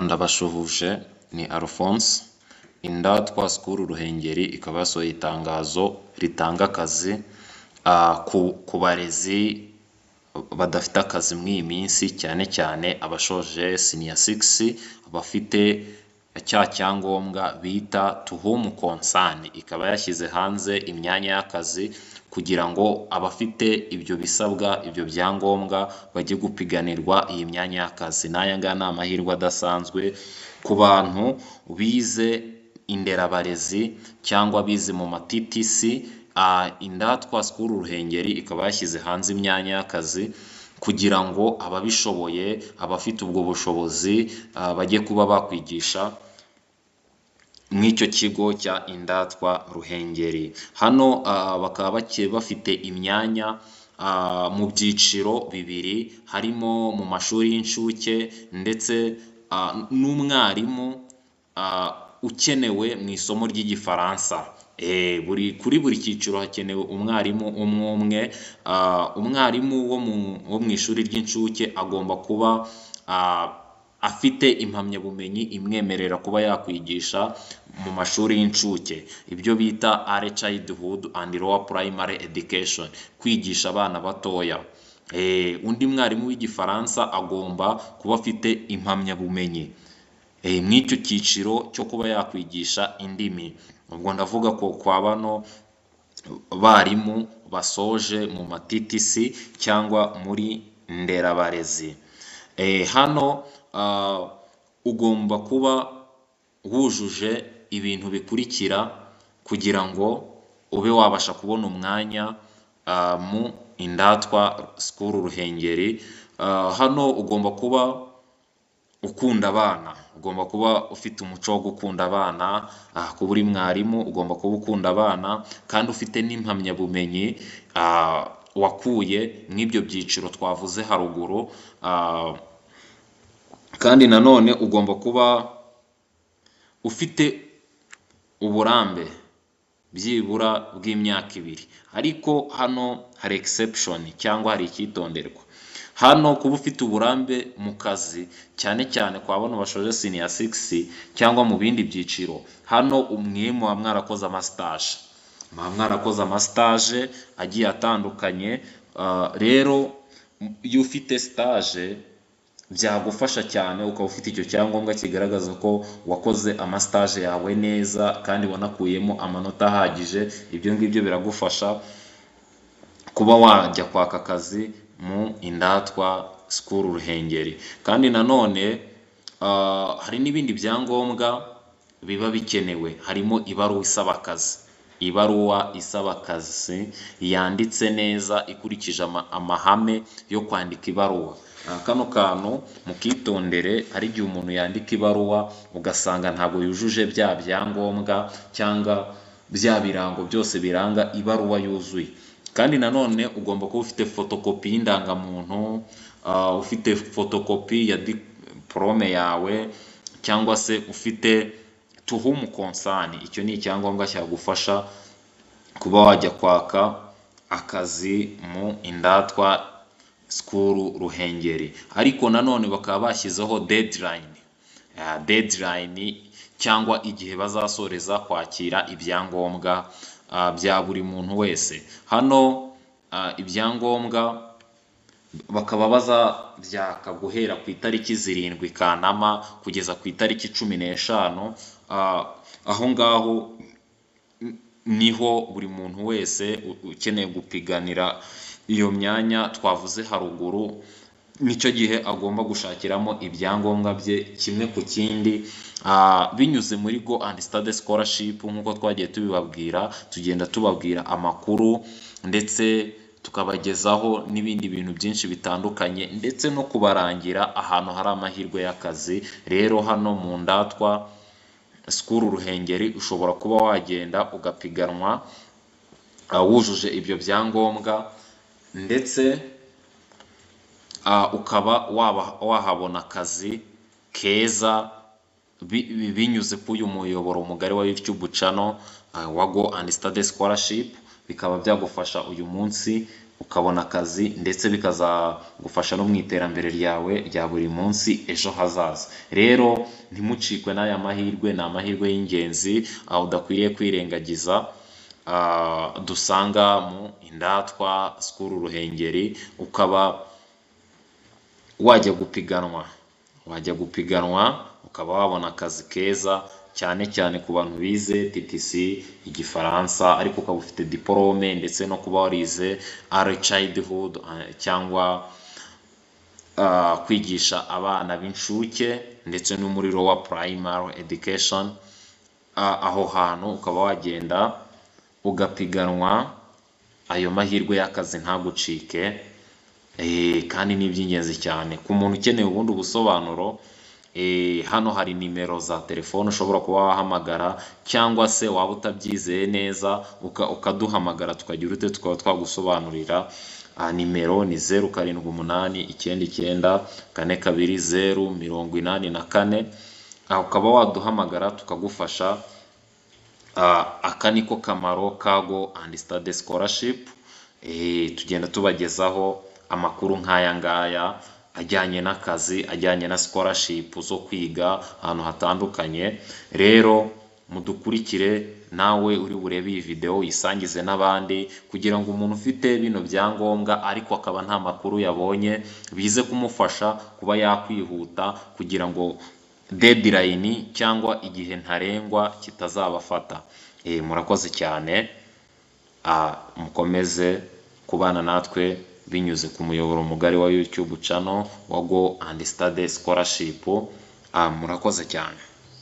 Ndabashuhuje ni Alphonse. Indatwa School Ruhengeri ikaba yasohoye itangazo ritanga akazi ku barezi badafite akazi muri iyi minsi, cyane cyane abashoje senior 6 bafite cya cyangombwa bita to whom concern. Ikaba yashyize hanze imyanya y'akazi kugira ngo abafite ibyo bisabwa, ibyo byangombwa bajye gupiganirwa iyi myanya y'akazi. N'aya ngaya ni amahirwe adasanzwe ku bantu bize inderabarezi cyangwa bize mu matitisi. Indatwa School Ruhengeri ikaba yashyize hanze imyanya y'akazi kugira ngo ababishoboye, abafite ubwo bushobozi bajye kuba bakwigisha mw'icyo kigo cya Indatwa Ruhengeri. Hano bakaba bafite imyanya mu byiciro bibiri, harimo mu mashuri y'incuke ndetse n'umwarimu ukenewe mu isomo ry'Igifaransa. Kuri buri cyiciro hakenewe umwarimu umwe. Umwarimu wo mu ishuri ry'incuke agomba kuba afite impamyabumenyi imwemerera kuba yakwigisha mu mashuri y'incuke, ibyo bita early childhood and lower primary education, kwigisha abana batoya. Undi mwarimu w'Igifaransa agomba kuba afite impamyabumenyi mw'icyo cyiciro cyo kuba yakwigisha indimi. Ubwo ndavuga ko kwa bano barimu basoje mu matitisi cyangwa muri nderabarezi. Hano ugomba kuba wujuje ibintu bikurikira kugira ngo ube wabasha kubona umwanya mu Indatwa School Ruhengeri. Hano ugomba kuba ukunda abana, ugomba kuba ufite umuco wo gukunda abana. Kuba uri mwarimu ugomba kuba ukunda abana kandi ufite n'impamyabumenyi wakuye mw'ibyo byiciro twavuze haruguru. Kandi nanone ugomba kuba ufite uburambe byibura bw'imyaka 2. Ariko hano hari exception cyangwa hari icyitonderwa. Hano kuba ufite uburambe mu kazi, cyane cyane kwa bano bashoje senior 6 cyangwa mu bindi byiciro, hano umwe muba mwarakoze amastage, agiye atandukanye. Rero iyo ufite stage byagufasha cyane, ukaba ufite icyo cyangombwa kigaragaza ko wakoze amastage yawe neza kandi wanakuyemo amanota ahagije. Ibyo ngibyo biragufasha kuba wajya kwaka akazi mu Indatwa School Ruhengeri. Kandi nanone hari n'ibindi byangombwa biba bikenewe, harimo ibaruwa isaba akazi yanditse neza ikurikije amahame yo kwandika ibaruwa. Kano kantu mukitondere, hari igihe umuntu yandika ibaruwa ugasanga ntabwo yujuje bya byangombwa cyangwa bya birango byose biranga ibaruwa yuzuye. Kandi nanone ugomba kuba ufite fotokopi y'indangamuntu, ufite fotokopi ya diplome yawe, cyangwa se ufite to whom concern. Icyo ni icyangombwa cyagufasha kuba wajya kwaka akazi mu Indatwa School Ruhengeri. Ariko nanone bakaba bashyizeho deadline cyangwa igihe bazasoreza kwakira ibyangombwa bya buri muntu wese. Hano ibyangombwa bakaba bazabyaka guhera ku itariki 7 Kanama kugeza ku itariki 15. Aho ngaho niho buri muntu wese ukeneye gupiganira iyo myanya twavuze haruguru, nicyo gihe agomba gushakiramo ibyangombwa bye kimwe ku kindi. Binyuze muri Go and Study Scholarship, nk'uko twagiye tubibabwira, tugenda tubabwira amakuru ndetse tukabagezaho n'ibindi bintu byinshi bitandukanye, ndetse no kubarangira ahantu hari amahirwe y'akazi. Rero hano mu Ndatwa School Ruhengeri ushobora kuba wagenda ugapiganwa wujuje ibyo byangombwa, ndetse ukaba wahabona akazi keza binyuze ku uyu muyoboro mugari wa YouTube channel wa Go and Study Scholarship. Bikaba byagufasha uyu munsi ukabona akazi ndetse bikazagufasha no mu iterambere ryawe rya buri munsi ejo hazaza. Rero ntimucikwe n'aya mahirwe, ni amahirwe y'ingenzi udakwiriye kwirengagiza, dusanga mu Indatwa School Ruhengeri. Ukaba wajya gupiganwa ukaba wabona akazi keza, cyane cyane ku bantu bize TTC Igifaransa ariko ukaba ufite diplome, ndetse no kuba warize early childhood cyangwa kwigisha abana b'inshuke ndetse no muri lower primary education. Aho hantu ukaba wagenda ugapiganwa, ayo mahirwe y'akazi ntagucike, kandi ni iby'ingenzi cyane. Ku muntu ukeneye ubundi busobanuro, hano hari nimero za telefone ushobora kuba wahamagara, cyangwa se waba utabyizeye neza ukaduhamagara tukagira ute tukaba twagusobanurira. Nimero ni 0789424084. Ukaba waduhamagara tukagufasha. Aka niko kamaro ka Go and Study Scholarship. Tugenda tubagezaho amakuru nk'aya ngaya ajyanye n'akazi, ajyanye na scholarship zo kwiga ahantu hatandukanye. Rero mudukurikire, nawe uri burebe iyi video uyisangize n'abandi, kugira ngo umuntu ufite bino byangombwa ariko akaba nta makuru yabonye bize kumufasha kuba yakwihuta, kugira ngo deadline cyangwa igihe ntarengwa kitazabafata. Murakoze cyane, mukomeze kubana natwe binyuze ku muyoboro mugari wa YouTube channel wa Go and Study Scholarship. Murakoze cyane.